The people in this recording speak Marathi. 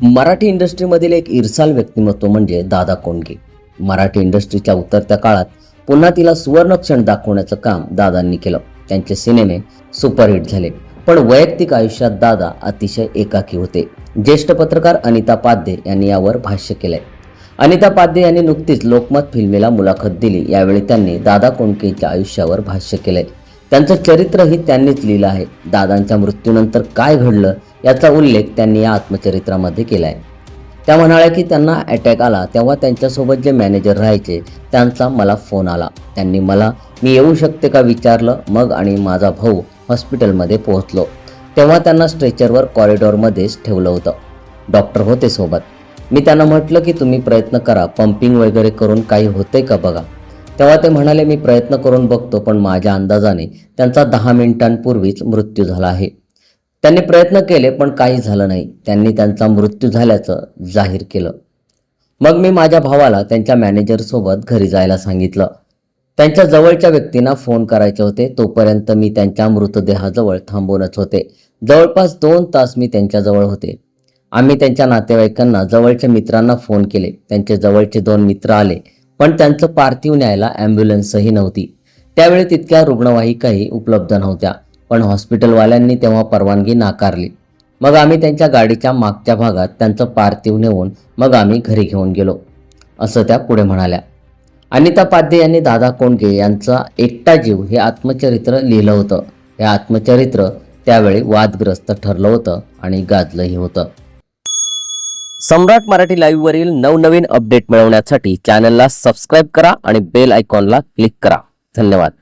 मराठी इंडस्ट्रीमधील एक इरसाल व्यक्तिमत्व म्हणजे दादा कोंडके। मराठी इंडस्ट्रीच्या उतरत्या काळात पुन्हा तिला सुवर्णक्षण दाखवण्याचं काम दादांनी केलं। त्यांचे सिनेमे सुपरहिट झाले, पण वैयक्तिक आयुष्यात दादा अतिशय एकाकी होते। ज्येष्ठ पत्रकार अनिता पाध्ये यांनी यावर भाष्य केलंय। अनिता पाध्ये यांनी नुकतीच लोकमत फिल्मीला मुलाखत दिली। यावेळी त्यांनी दादा कोंडकेंच्या आयुष्यावर भाष्य केलंय। त्यांचं चरित्रही त्यांनीच लिहिलं आहे। दादांच्या मृत्यूनंतर काय घडलं याचा उल्लेख त्यांनी या आत्मचरित्रामध्ये केलाय। त्या म्हणाल्या की त्यांना अटॅक आला तेव्हा त्यांच्यासोबत जे मॅनेजर राहायचे त्यांचा मला फोन आला। त्यांनी मला मी येऊ शकते का विचारलं। मग आणि माझा भाऊ हॉस्पिटलमध्ये पोहोचलो तेव्हा त्यांना स्ट्रेचरवर कॉरिडॉरमध्येच ठेवलं होतं। डॉक्टर होते सोबत। मी त्यांना म्हटलं की तुम्ही प्रयत्न करा, पंपिंग वगैरे करून काही होतंय का बघा। तेव्हा ते म्हणाले मी प्रयत्न करून बघतो, पण माझ्या अंदाजाने त्यांचा 10 मिनिटांपूर्वीच मृत्यू झाला आहे। त्यांनी प्रयत्न केले पण काही झालं नाही। त्यांनी त्यांचा मृत्यू झाल्याचं जाहीर केलं। मग मी माझ्या भावाला त्यांच्या मॅनेजरसोबत घरी जायला सांगितलं। त्यांच्या जवळच्या व्यक्तींना फोन करायचे होते, तोपर्यंत मी त्यांच्या मृतदेहाजवळ थांबूनच होते। जवळपास 2 तास मी त्यांच्याजवळ होते। आम्ही त्यांच्या नातेवाईकांना, जवळच्या मित्रांना फोन केले। त्यांचे जवळचे 2 मित्र आले, पण त्यांचं पार्थिव न्यायला ॲम्ब्युलन्सही नव्हती। त्यावेळी तितक्या रुग्णवाहिकाही उपलब्ध नव्हत्या, पण हॉस्पिटलवाल्यांनी तेव्हा परवानगी नाकारली। मग आम्ही त्यांच्या गाडीच्या मागच्या भागात त्यांचं पार्थिव नेऊन मग आम्ही घरी घेऊन गेलो, असं त्या पुढे म्हणाल्या। अनिता पाध्ये यांनी दादा कोंडके यांचा एकटा जीव हे आत्मचरित्र लिहिलं होतं। हे आत्मचरित्र त्यावेळी वादग्रस्त ठरलं होतं आणि गाजलंही होतं। सम्राट मराठी लाईव्ह वरील नवनवीन अपडेट मिळवण्यासाठी चॅनलला सबस्क्राईब करा आणि बेल आयकॉनला क्लिक करा। धन्यवाद।